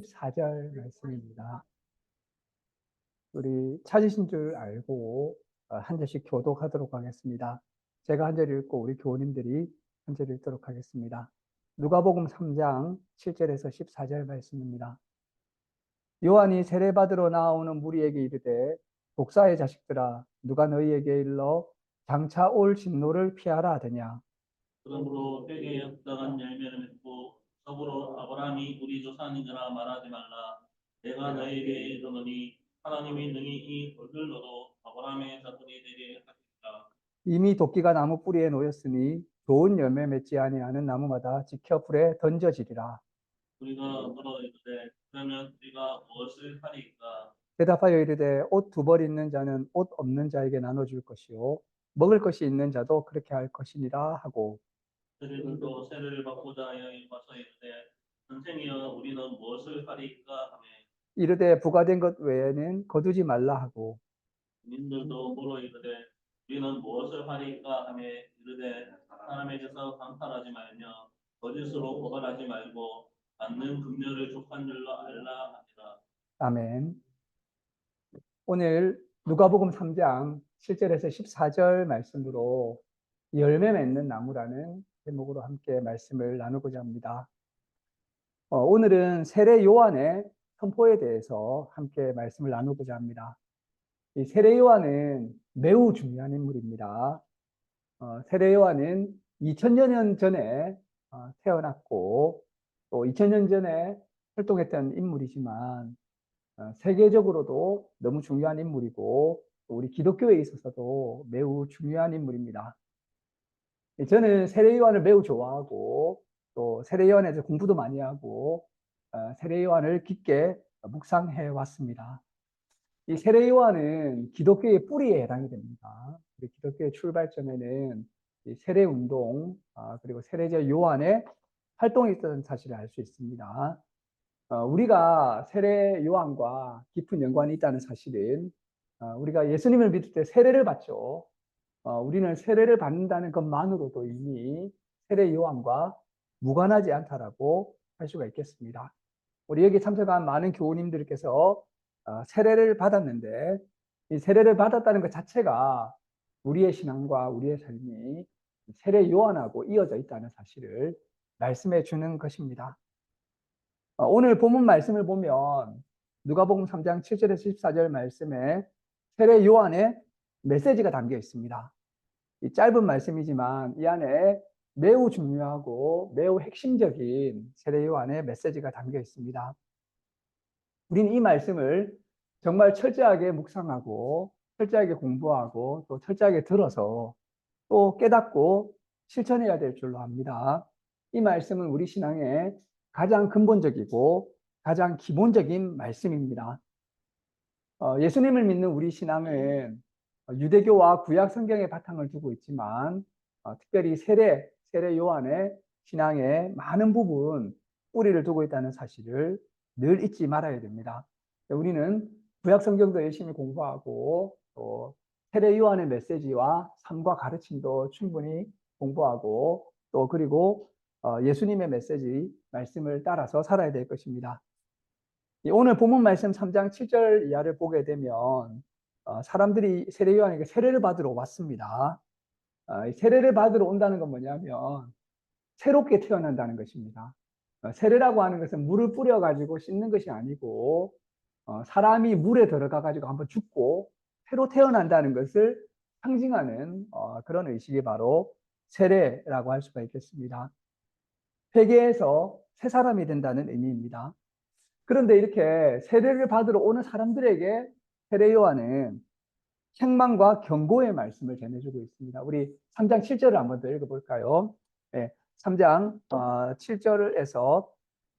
4절 말씀입니다. 우리 찾으신 줄 알고 한 절씩 교독하도록 하겠습니다. 제가 한 절 읽고 우리 교우님들이 한 절 읽도록 하겠습니다. 누가복음 3장 7절에서 14절 말씀입니다. 요한이 세례받으러 나오는 무리에게 이르되 독사의 자식들아 누가 너희에게 일러 장차 올 진노를 피하라 하더냐. 그러므로 회개에 합당한 열매를 맺고 더불어 아브라함이 우리 조상이니라 말하지 말라. 내가 너희에게 이르노니 하나님이 능히 이 돌들로도 아브라함의 자손이 되게 하시리라. 이미 도끼가 나무 뿌리에 놓였으니 좋은 열매 맺지 아니하는 나무마다 지켜 불에 던져지리라. 우리가 물어 이르되 그러면 우리가 무엇을 하리이까? 대답하여 이르되 옷 두 벌 있는 자는 옷 없는 자에게 나눠줄 것이요 먹을 것이 있는 자도 그렇게 할 것이니라 하고, 그들도 세를 받고자 하여 와서 이르되 선생이여 우리는 무엇을 하리이까 하매 이르되 부과된 것 외에는 거두지 말라 하고, 민들도 물어 이르되 우리는 무엇을 하리이까 하매 이르되 사람에게서 강탈하지 말며 거짓으로 고발하지 말고 받는 금료를 족한 줄로 알라 하니라. 아멘. 오늘 누가복음 3장 7절에서 14절 말씀으로 열매 맺는 나무라는 제목으로 함께 말씀을 나누고자 합니다. 오늘은 세례 요한의 선포에 대해서 함께 말씀을 나누고자 합니다. 이 세례 요한은 매우 중요한 인물입니다. 세례 요한은 2000여 년 전에 태어났고 또 2000년 전에 활동했던 인물이지만 세계적으로도 너무 중요한 인물이고 또 우리 기독교에 있어서도 매우 중요한 인물입니다. 저는 세례 요한을 매우 좋아하고 또 세례 요한에서 공부도 많이 하고 세례 요한을 깊게 묵상해 왔습니다. 이 세례 요한은 기독교의 뿌리에 해당이 됩니다. 기독교의 출발점에는 이 세례 운동 그리고 세례자 요한의 활동이 있었던 사실을 알 수 있습니다. 우리가 세례 요한과 깊은 연관이 있다는 사실은 우리가 예수님을 믿을 때 세례를 받죠. 우리는 세례를 받는다는 것만으로도 이미 세례 요한과 무관하지 않다라고 할 수가 있겠습니다. 우리 여기 참석한 많은 교우님들께서 세례를 받았는데 이 세례를 받았다는 것 자체가 우리의 신앙과 우리의 삶이 세례 요한하고 이어져 있다는 사실을 말씀해 주는 것입니다. 오늘 본문 말씀을 보면 누가복음 3장 7절에서 14절 말씀에 세례 요한의 메시지가 담겨 있습니다. 이 짧은 말씀이지만 이 안에 매우 중요하고 매우 핵심적인 세례 요한의 메시지가 담겨 있습니다. 우리는 이 말씀을 정말 철저하게 묵상하고 철저하게 공부하고 또 철저하게 들어서 또 깨닫고 실천해야 될 줄로 압니다. 이 말씀은 우리 신앙의 가장 근본적이고 가장 기본적인 말씀입니다. 예수님을 믿는 우리 신앙은 유대교와 구약 성경의 바탕을 두고 있지만 특별히 세례 요한의 신앙의 많은 부분 뿌리를 두고 있다는 사실을 늘 잊지 말아야 됩니다. 우리는 구약 성경도 열심히 공부하고 또 세례 요한의 메시지와 삶과 가르침도 충분히 공부하고 또 그리고 예수님의 메시지 말씀을 따라서 살아야 될 것입니다. 오늘 본문 말씀 3장 7절 이하를 보게 되면 사람들이 세례 요한에게 세례를 받으러 왔습니다. 세례를 받으러 온다는 건 뭐냐면 새롭게 태어난다는 것입니다. 세례라고 하는 것은 물을 뿌려가지고 씻는 것이 아니고 사람이 물에 들어가가지고 한번 죽고 새로 태어난다는 것을 상징하는 그런 의식이 바로 세례라고 할 수가 있겠습니다. 회개해서 새 사람이 된다는 의미입니다. 그런데 이렇게 세례를 받으러 오는 사람들에게 세례 요한은 책망과 경고의 말씀을 전해주고 있습니다. 우리 3장 7절을 한번 더 읽어볼까요? 네, 3장 7절에서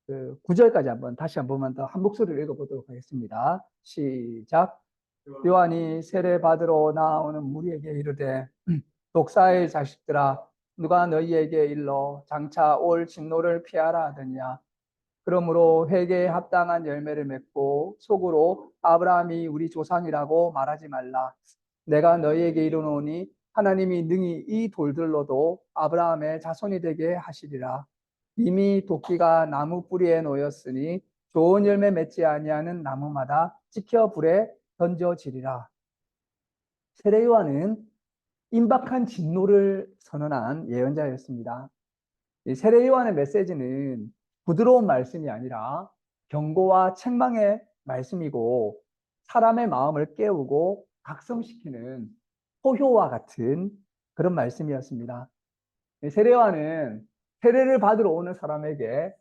9절까지 한번 다시 한 번만 더 한 목소리를 읽어보도록 하겠습니다. 시작. 요한이 세례 받으러 나오는 무리에게 이르되 독사의 자식들아 누가 너희에게 일러 장차 올 진노를 피하라 하더냐. 그러므로 회개에 합당한 열매를 맺고 속으로 아브라함이 우리 조상이라고 말하지 말라. 내가 너희에게 이르노니 하나님이 능히 이 돌들로도 아브라함의 자손이 되게 하시리라. 이미 도끼가 나무 뿌리에 놓였으니 좋은 열매 맺지 아니하는 나무마다 찍혀 불에 던져지리라. 세례 요한은 임박한 진노를 선언한 예언자였습니다. 이 세례 요한의 메시지는 부드러운 말씀이 아니라 경고와 책망의 말씀이고 사람의 마음을 깨우고 각성시키는 포효와 같은 그런 말씀이었습니다. 세례 요한은 세례를 받으러 오는 사람에게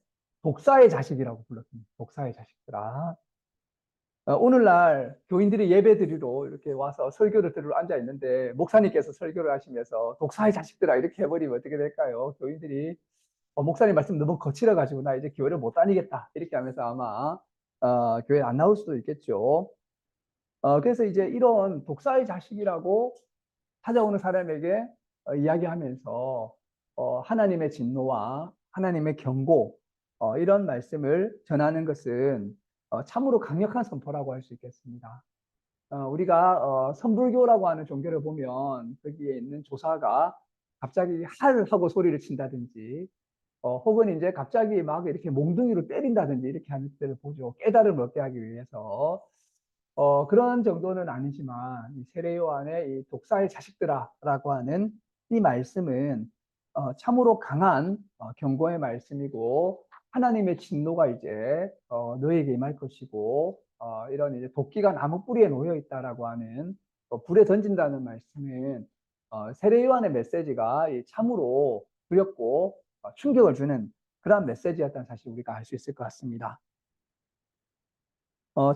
독사의 자식이라고 불렀습니다. 독사의 자식들아. 오늘날 교인들이 예배 드리러 이렇게 와서 설교를 들으러 앉아 있는데 목사님께서 설교를 하시면서 독사의 자식들아 이렇게 해버리면 어떻게 될까요? 교인들이 목사님 말씀 너무 거칠어 가지고 나 이제 교회를 못 다니겠다 이렇게 하면서 아마 교회 안 나올 수도 있겠죠. 그래서 이제 이런 독사의 자식이라고 찾아오는 사람에게 이야기하면서 하나님의 진노와 하나님의 경고 이런 말씀을 전하는 것은 참으로 강력한 선포라고 할 수 있겠습니다. 우리가 선불교라고 하는 종교를 보면 거기에 있는 조사가 갑자기 할 하고 소리를 친다든지 혹은 이제 갑자기 막 이렇게 몽둥이로 때린다든지 이렇게 하는 때를 보죠. 깨달음을 얻게 하기 위해서. 그런 정도는 아니지만 이 세례 요한의 이 독사의 자식들아라고 하는 이 말씀은 참으로 강한 경고의 말씀이고 하나님의 진노가 이제 너에게 임할 것이고 이런 이제 도끼가 나무 뿌리에 놓여 있다라고 하는 불에 던진다는 말씀은 세례 요한의 메시지가 참으로 두렵고 충격을 주는 그런 메시지였다는 사실 우리가 알 수 있을 것 같습니다.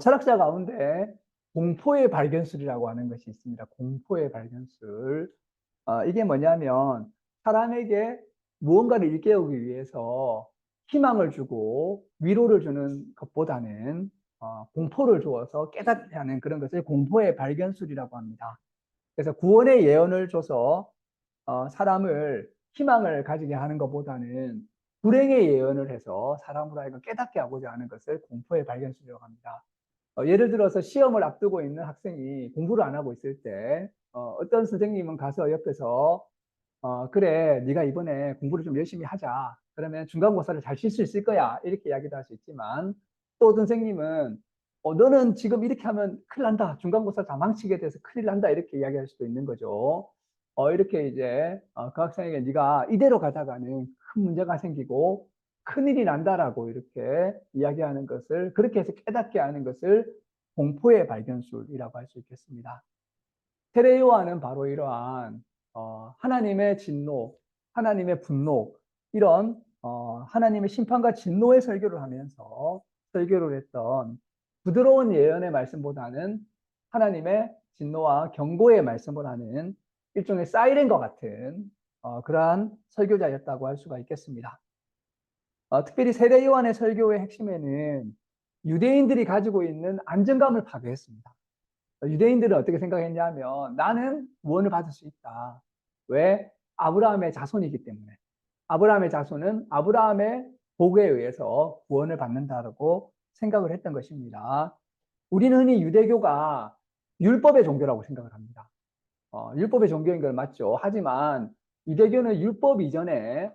철학자 가운데 공포의 발견술이라고 하는 것이 있습니다. 공포의 발견술. 이게 뭐냐면 사람에게 무언가를 일깨우기 위해서 희망을 주고 위로를 주는 것보다는 공포를 주어서 깨닫게 하는 그런 것을 공포의 발견술이라고 합니다. 그래서 구원의 예언을 줘서 사람을 희망을 가지게 하는 것보다는 불행의 예언을 해서 사람으로 하여금 깨닫게 하고자 하는 것을 공포의 발견술이라고 합니다. 예를 들어서 시험을 앞두고 있는 학생이 공부를 안 하고 있을 때 어떤 선생님은 가서 옆에서 그래 네가 이번에 공부를 좀 열심히 하자. 그러면 중간고사를 잘 칠 수 있을 거야. 이렇게 이야기도 할 수 있지만 또 선생님은 너는 지금 이렇게 하면 큰일 난다. 중간고사 다 망치게 돼서 큰일 난다. 이렇게 이야기할 수도 있는 거죠. 이렇게 이제 그 학생에게 네가 이대로 가다가는 큰 문제가 생기고 큰일이 난다라고 이렇게 이야기하는 것을 그렇게 해서 깨닫게 하는 것을 공포의 발견술이라고 할 수 있겠습니다. 세례 요한은 바로 이러한 하나님의 진노, 하나님의 분노 이런 하나님의 심판과 진노의 설교를 하면서 설교를 했던 부드러운 예언의 말씀보다는 하나님의 진노와 경고의 말씀을 하는 일종의 사이렌과 같은 그러한 설교자였다고 할 수가 있겠습니다. 특별히 세례 요한의 설교의 핵심에는 유대인들이 가지고 있는 안정감을 파괴했습니다. 유대인들은 어떻게 생각했냐면 나는 구원을 받을 수 있다. 왜? 아브라함의 자손이기 때문에. 아브라함의 자손은 아브라함의 복에 의해서 구원을 받는다고 생각을 했던 것입니다. 우리는 흔히 유대교가 율법의 종교라고 생각을 합니다. 율법의 종교인 건 맞죠. 하지만 유대교는 율법 이전에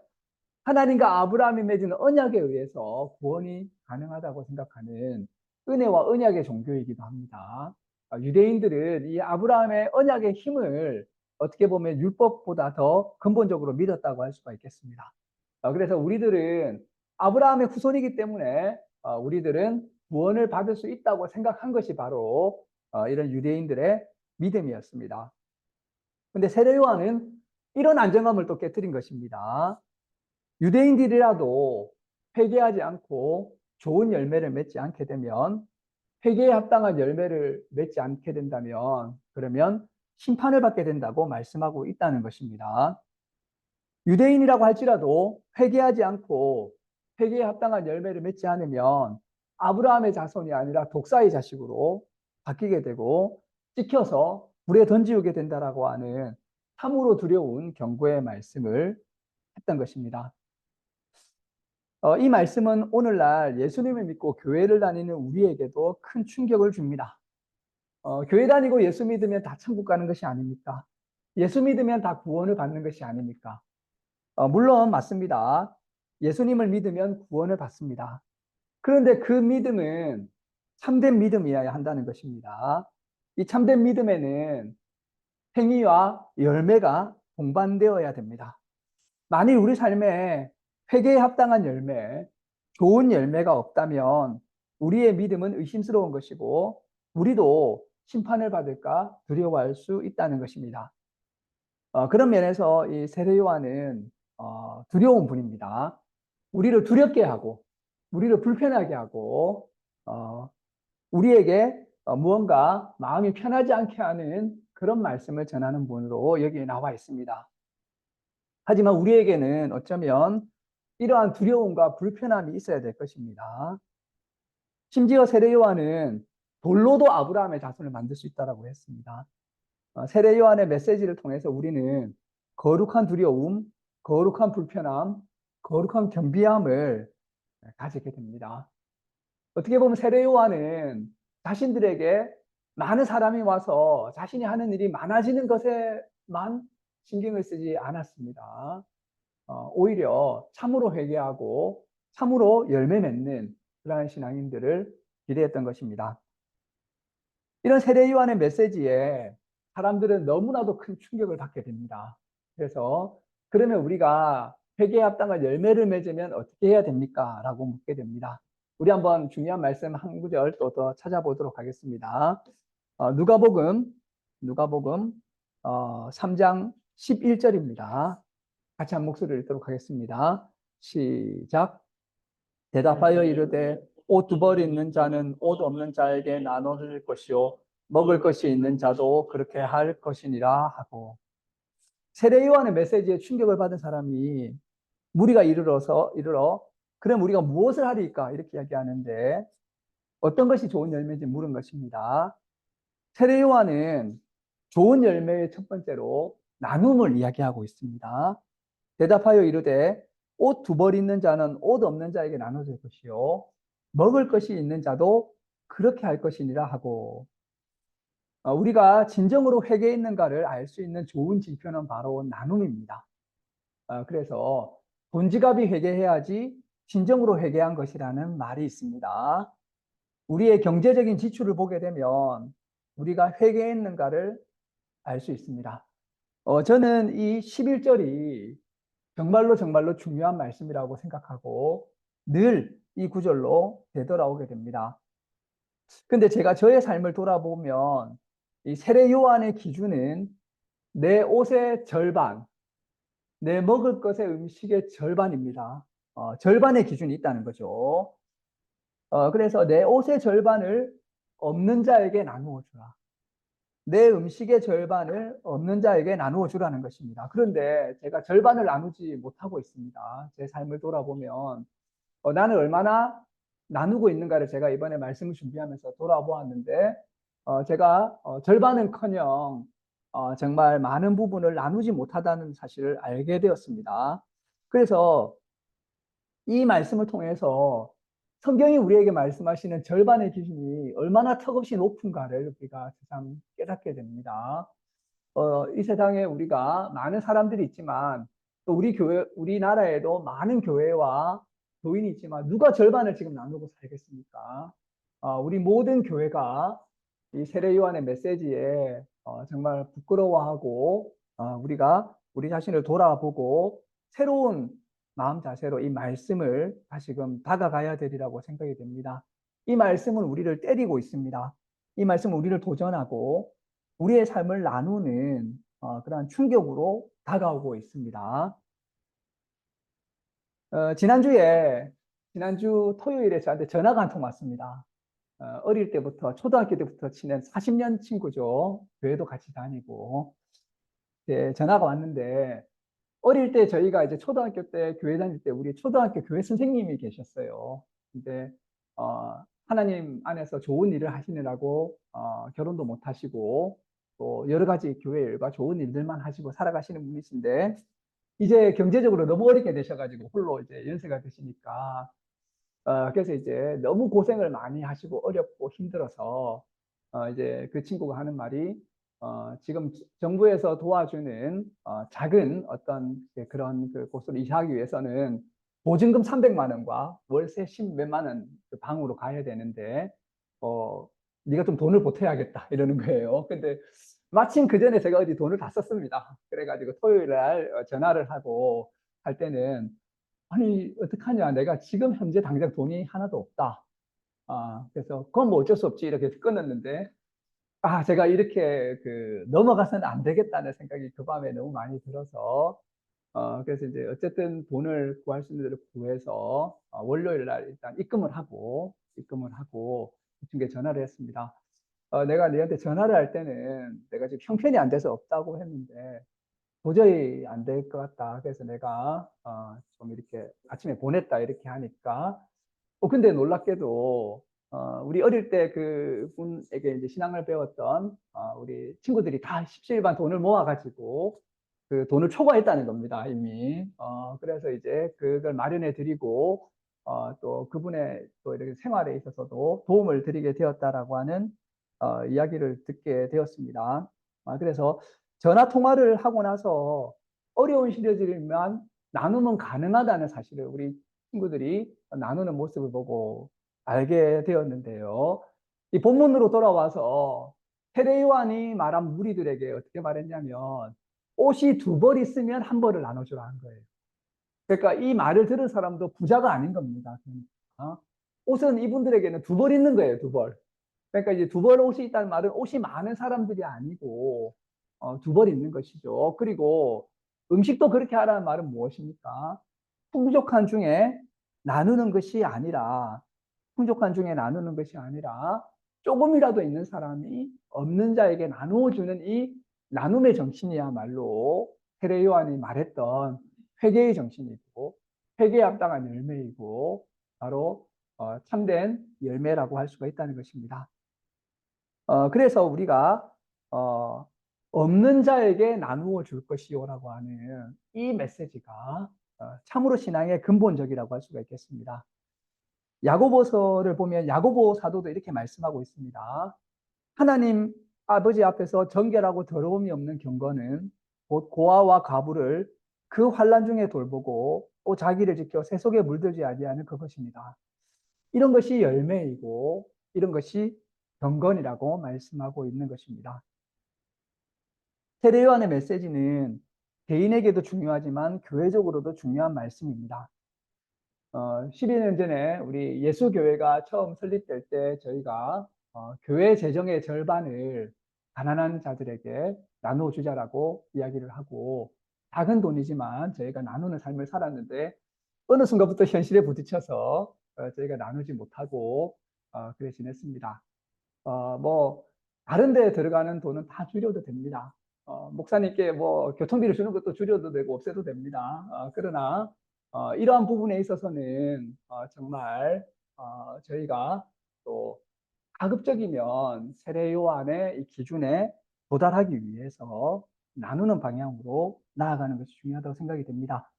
하나님과 아브라함이 맺은 언약에 의해서 구원이 가능하다고 생각하는 은혜와 언약의 종교이기도 합니다. 유대인들은 이 아브라함의 언약의 힘을 어떻게 보면 율법보다 더 근본적으로 믿었다고 할 수가 있겠습니다. 그래서 우리들은 아브라함의 후손이기 때문에 우리들은 구원을 받을 수 있다고 생각한 것이 바로 이런 유대인들의 믿음이었습니다. 근데 세례 요한은 이런 안정감을 또 깨뜨린 것입니다. 유대인들이라도 회개하지 않고 좋은 열매를 맺지 않게 되면 회개에 합당한 열매를 맺지 않게 된다면 그러면 심판을 받게 된다고 말씀하고 있다는 것입니다. 유대인이라고 할지라도 회개하지 않고 회개에 합당한 열매를 맺지 않으면 아브라함의 자손이 아니라 독사의 자식으로 바뀌게 되고 찍혀서 불에 던지우게 된다라고 하는 참으로 두려운 경고의 말씀을 했던 것입니다. 이 말씀은 오늘날 예수님을 믿고 교회를 다니는 우리에게도 큰 충격을 줍니다. 교회 다니고 예수 믿으면 다 천국 가는 것이 아닙니까? 예수 믿으면 다 구원을 받는 것이 아닙니까? 물론 맞습니다. 예수님을 믿으면 구원을 받습니다. 그런데 그 믿음은 참된 믿음이어야 한다는 것입니다. 이 참된 믿음에는 행위와 열매가 동반되어야 됩니다. 만일 우리 삶에 회개에 합당한 열매, 좋은 열매가 없다면 우리의 믿음은 의심스러운 것이고 우리도 심판을 받을까 두려워할 수 있다는 것입니다. 그런 면에서 이 세례 요한은 두려운 분입니다. 우리를 두렵게 하고 우리를 불편하게 하고 우리에게 무언가 마음이 편하지 않게 하는 그런 말씀을 전하는 분으로 여기에 나와 있습니다. 하지만 우리에게는 어쩌면 이러한 두려움과 불편함이 있어야 될 것입니다. 심지어 세례 요한은 돌로도 아브라함의 자손을 만들 수 있다고 했습니다. 세례 요한의 메시지를 통해서 우리는 거룩한 두려움, 거룩한 불편함, 거룩한 경비함을 가지게 됩니다. 어떻게 보면 세례 요한은 자신들에게 많은 사람이 와서 자신이 하는 일이 많아지는 것에만 신경을 쓰지 않았습니다. 오히려 참으로 회개하고 참으로 열매 맺는 그러한 신앙인들을 기대했던 것입니다. 이런 세례 요한의 메시지에 사람들은 너무나도 큰 충격을 받게 됩니다. 그래서 그러면 우리가 회개에 합당한 열매를 맺으면 어떻게 해야 됩니까? 라고 묻게 됩니다. 우리 한번 중요한 말씀 한 구절 또 더 찾아보도록 하겠습니다. 누가복음 3장 11절입니다. 같이 한 목소리를 읽도록 하겠습니다. 시작. 대답하여 이르되 옷 두 벌 있는 자는 옷 없는 자에게 나눠줄 것이요 먹을 것이 있는 자도 그렇게 할 것이니라 하고, 세례 요한의 메시지에 충격을 받은 사람이 무리가 이르러 그럼 우리가 무엇을 하리까 이렇게 이야기하는데 어떤 것이 좋은 열매인지 물은 것입니다. 세례 요한은 좋은 열매의 첫 번째로 나눔을 이야기하고 있습니다. 대답하여 이르되 옷 두 벌 있는 자는 옷 없는 자에게 나눠줄 것이요 먹을 것이 있는 자도 그렇게 할 것이니라 하고, 우리가 진정으로 회개했는가를 알 수 있는 좋은 지표는 바로 나눔입니다. 그래서 돈지갑이 회개해야지 진정으로 회개한 것이라는 말이 있습니다. 우리의 경제적인 지출을 보게 되면 우리가 회개했는가를 알 수 있습니다. 저는 이 11절이 정말로 중요한 말씀이라고 생각하고 늘 이 구절로 되돌아오게 됩니다. 근데 제가 저의 삶을 돌아보면 이 세례 요한의 기준은 내 옷의 절반, 내 먹을 것의 음식의 절반입니다. 절반의 기준이 있다는 거죠. 그래서 내 옷의 절반을 없는 자에게 나누어 주라. 내 음식의 절반을 없는 자에게 나누어 주라는 것입니다. 그런데 제가 절반을 나누지 못하고 있습니다. 제 삶을 돌아보면 나는 얼마나 나누고 있는가를 제가 이번에 말씀을 준비하면서 돌아보았는데 제가 절반은커녕 정말 많은 부분을 나누지 못하다는 사실을 알게 되었습니다. 그래서 이 말씀을 통해서 성경이 우리에게 말씀하시는 절반의 기준이 얼마나 턱없이 높은가를 우리가 참 깨닫게 됩니다. 이 세상에 우리가 많은 사람들이 있지만 또 우리나라에도 많은 교회와 교인이 있지만 누가 절반을 지금 나누고 살겠습니까? 우리 모든 교회가 이 세례 요한의 메시지에 정말 부끄러워하고 우리가 우리 자신을 돌아보고 새로운 마음 자세로 이 말씀을 다시금 다가가야 되리라고 생각이 됩니다. 이 말씀은 우리를 때리고 있습니다. 이 말씀은 우리를 도전하고 우리의 삶을 나누는 그러한 충격으로 다가오고 있습니다. 지난주 토요일에 저한테 전화가 한 통 왔습니다. 어릴 때부터 초등학교 때부터 친한 40년 친구죠. 교회도 같이 다니고. 네, 전화가 왔는데 어릴 때 저희가 이제 초등학교 때 교회 다닐 때 우리 초등학교 교회 선생님이 계셨어요. 근데 하나님 안에서 좋은 일을 하시느라고 결혼도 못 하시고 또 여러 가지 교회 일과 좋은 일들만 하시고 살아가시는 분이신데 이제 경제적으로 너무 어렵게 되셔가지고 홀로 이제 연세가 드시니까 그래서 이제 너무 고생을 많이 하시고 어렵고 힘들어서 이제 그 친구가 하는 말이 지금 정부에서 도와주는 작은 어떤 그런 그 곳으로 이사하기 위해서는 보증금 300만 원과 월세 10몇만 원 그 방으로 가야 되는데, 네가 좀 돈을 보태야겠다 이러는 거예요. 근데 마침 그 전에 제가 어디 돈을 다 썼습니다. 그래가지고 토요일 날 전화를 하고 할 때는, 아니 어떡하냐, 내가 지금 현재 당장 돈이 하나도 없다. 그래서 그건 뭐 어쩔 수 없지 이렇게 끊었는데, 제가 이렇게 넘어가서는 안 되겠다는 생각이 그 밤에 너무 많이 들어서, 그래서 이제 어쨌든 돈을 구할 수 있는 대로 구해서 월요일 날 일단 입금을 하고 그중에 전화를 했습니다. 내가 너한테 전화를 할 때는 내가 지금 형편이 안 돼서 없다고 했는데 도저히 안 될 것 같다. 그래서 내가 좀 이렇게 아침에 보냈다 이렇게 하니까, 근데 놀랍게도 우리 어릴 때 그분에게 이제 신앙을 배웠던 우리 친구들이 다 십시일반 돈을 모아가지고 그 돈을 초과했다는 겁니다, 이미. 그래서 이제 그걸 마련해 드리고, 또 그분의 또 이렇게 생활에 있어서도 도움을 드리게 되었다라고 하는 이야기를 듣게 되었습니다. 그래서 전화 통화를 하고 나서 어려운 시절이지만 나눔은 가능하다는 사실을 우리 친구들이 나누는 모습을 보고 알게 되었는데요. 이 본문으로 돌아와서 세례 요한이 말한 무리들에게 어떻게 말했냐면, 옷이 두 벌 있으면 한 벌을 나눠주라 한 거예요. 그러니까 이 말을 들은 사람도 부자가 아닌 겁니다. 그러니까 옷은 이분들에게는 두 벌 있는 거예요, 두 벌. 그러니까 이제 두 벌 옷이 있다는 말은 옷이 많은 사람들이 아니고 두 벌 있는 것이죠. 그리고 음식도 그렇게 하라는 말은 무엇입니까? 풍족한 중에 나누는 것이 아니라, 풍족한 중에 나누는 것이 아니라 조금이라도 있는 사람이 없는 자에게 나누어 주는 이 나눔의 정신이야말로 세례 요한이 말했던 회개의 정신이고 회개에 합당한 열매이고 바로 참된 열매라고 할 수가 있다는 것입니다. 그래서 우리가 없는 자에게 나누어 줄 것이요라고 하는 이 메시지가 참으로 신앙의 근본적이라고 할 수가 있겠습니다. 야고보서를 보면 야고보 사도도 이렇게 말씀하고 있습니다. 하나님 아버지 앞에서 정결하고 더러움이 없는 경건은 곧 고아와 과부를 그 환난 중에 돌보고 또 자기를 지켜 새 속에 물들지 아니하는 그것입니다. 이런 것이 열매이고 이런 것이 경건이라고 말씀하고 있는 것입니다. 세례 요한의 메시지는 개인에게도 중요하지만 교회적으로도 중요한 말씀입니다. 12년 전에 우리 예수교회가 처음 설립될 때 저희가 교회 재정의 절반을 가난한 자들에게 나누어 주자라고 이야기를 하고, 작은 돈이지만 저희가 나누는 삶을 살았는데 어느 순간부터 현실에 부딪혀서 저희가 나누지 못하고 그래 지냈습니다. 뭐 다른 데 들어가는 돈은 다 줄여도 됩니다. 목사님께 뭐 교통비를 주는 것도 줄여도 되고 없애도 됩니다. 그러나 이러한 부분에 있어서는 정말 저희가 또 가급적이면 세례 요한의 이 기준에 도달하기 위해서 나누는 방향으로 나아가는 것이 중요하다고 생각이 됩니다.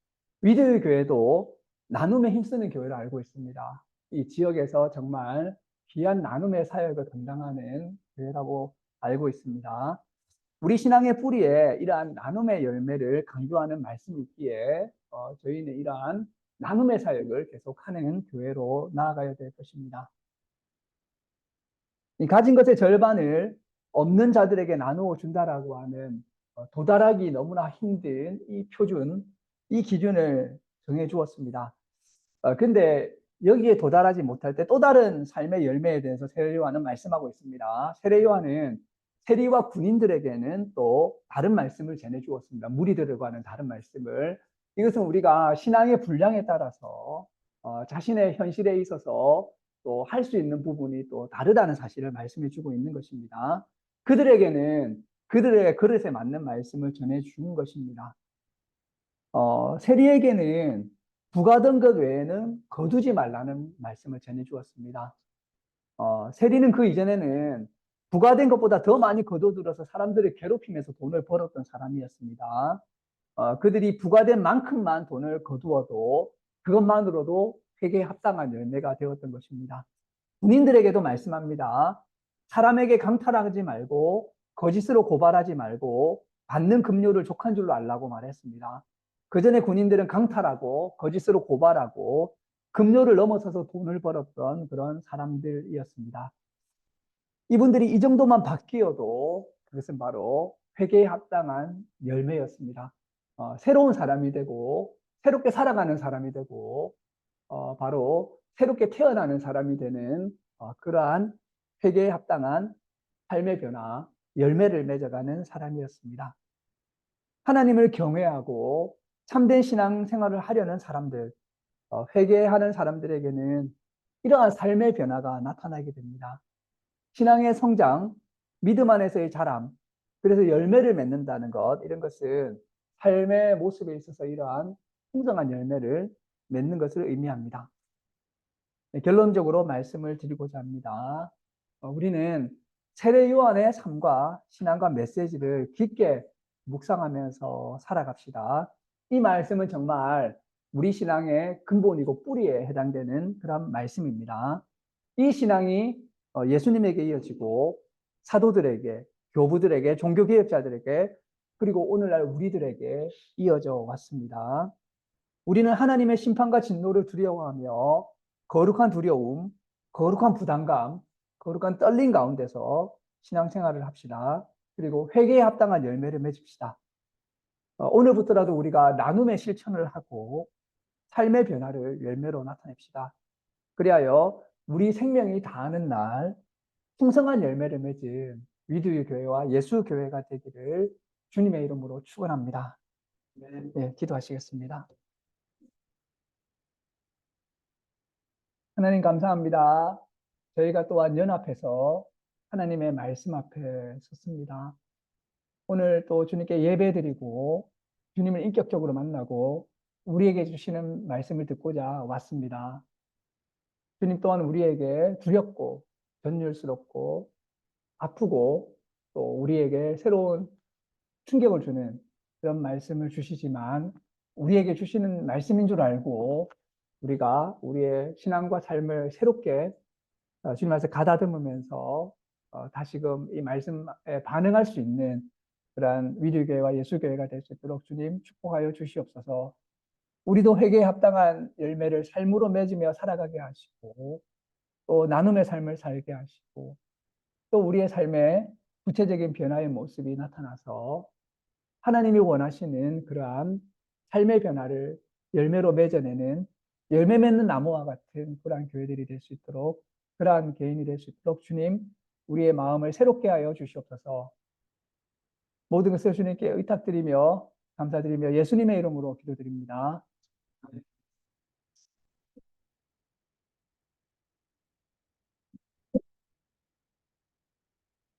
위드 교회도 나눔에 힘쓰는 교회를 알고 있습니다. 이 지역에서 정말 귀한 나눔의 사역을 감당하는 교회라고 알고 있습니다. 우리 신앙의 뿌리에 이러한 나눔의 열매를 강조하는 말씀이 있기에 저희는 이러한 나눔의 사역을 계속하는 교회로 나아가야 될 것입니다. 이 가진 것의 절반을 없는 자들에게 나누어 준다라고 하는 도달하기 너무나 힘든 이 표준, 이 기준을 정해 주었습니다. 근데 여기에 도달하지 못할 때 또 다른 삶의 열매에 대해서 세례 요한은 말씀하고 있습니다. 세례 요한은 세리와 군인들에게는 또 다른 말씀을 전해 주었습니다. 무리들에 관한 다른 말씀을. 이것은 우리가 신앙의 분량에 따라서 자신의 현실에 있어서 또 할 수 있는 부분이 또 다르다는 사실을 말씀해 주고 있는 것입니다. 그들에게는 그들의 그릇에 맞는 말씀을 전해 주는 것입니다. 세리에게는 부가된 것 외에는 거두지 말라는 말씀을 전해 주었습니다. 세리는 그 이전에는 부가된 것보다 더 많이 거둬들어서 사람들을 괴롭히면서 돈을 벌었던 사람이었습니다. 그들이 부가된 만큼만 돈을 거두어도 그것만으로도 회개에 합당한 열매가 되었던 것입니다. 군인들에게도 말씀합니다. 사람에게 강탈하지 말고 거짓으로 고발하지 말고 받는 급료를 족한 줄로 알라고 말했습니다. 그전에 군인들은 강탈하고 거짓으로 고발하고 급료를 넘어서서 돈을 벌었던 그런 사람들이었습니다. 이분들이 이 정도만 바뀌어도 그것은 바로 회개에 합당한 열매였습니다. 새로운 사람이 되고 새롭게 살아가는 사람이 되고 바로 새롭게 태어나는 사람이 되는 그러한 회개에 합당한 삶의 변화, 열매를 맺어가는 사람이었습니다. 하나님을 경외하고 참된 신앙 생활을 하려는 사람들, 회개하는 사람들에게는 이러한 삶의 변화가 나타나게 됩니다. 신앙의 성장, 믿음 안에서의 자람, 그래서 열매를 맺는다는 것, 이런 것은 삶의 모습에 있어서 이러한 풍성한 열매를 맺는 것을 의미합니다. 네, 결론적으로 말씀을 드리고자 합니다. 우리는 세례 요한의 삶과 신앙과 메시지를 깊게 묵상하면서 살아갑시다. 이 말씀은 정말 우리 신앙의 근본이고 뿌리에 해당되는 그런 말씀입니다. 이 신앙이 예수님에게 이어지고 사도들에게, 교부들에게, 종교개혁자들에게, 그리고 오늘날 우리들에게 이어져 왔습니다. 우리는 하나님의 심판과 진노를 두려워하며 거룩한 두려움, 거룩한 부담감, 거룩한 떨림 가운데서 신앙생활을 합시다. 그리고 회개에 합당한 열매를 맺읍시다. 오늘부터라도 우리가 나눔의 실천을 하고 삶의 변화를 열매로 나타냅시다. 그리하여 우리 생명이 다하는 날 풍성한 열매를 맺은 위드유 교회와 예수 교회가 되기를 주님의 이름으로 축원합니다. 네, 기도하시겠습니다. 하나님 감사합니다. 저희가 또한 연합해서 하나님의 말씀 앞에 섰습니다. 오늘 또 주님께 예배드리고 주님을 인격적으로 만나고 우리에게 주시는 말씀을 듣고자 왔습니다. 주님 또한 우리에게 두렵고 전율스럽고 아프고 또 우리에게 새로운 충격을 주는 그런 말씀을 주시지만 우리에게 주시는 말씀인 줄 알고 우리가 우리의 신앙과 삶을 새롭게 주님 말씀 가다듬으면서 다시금 이 말씀에 반응할 수 있는 그러한 위로교회와 예수교회가 될 수 있도록 주님 축복하여 주시옵소서. 우리도 회개에 합당한 열매를 삶으로 맺으며 살아가게 하시고 또 나눔의 삶을 살게 하시고 또 우리의 삶에 구체적인 변화의 모습이 나타나서 하나님이 원하시는 그러한 삶의 변화를 열매로 맺어내는 열매 맺는 나무와 같은 그러한 교회들이 될 수 있도록 그러한 개인이 될 수 있도록 주님 우리의 마음을 새롭게 하여 주시옵소서. 모든 것을 주님께 의탁드리며 감사드리며 예수님의 이름으로 기도드립니다.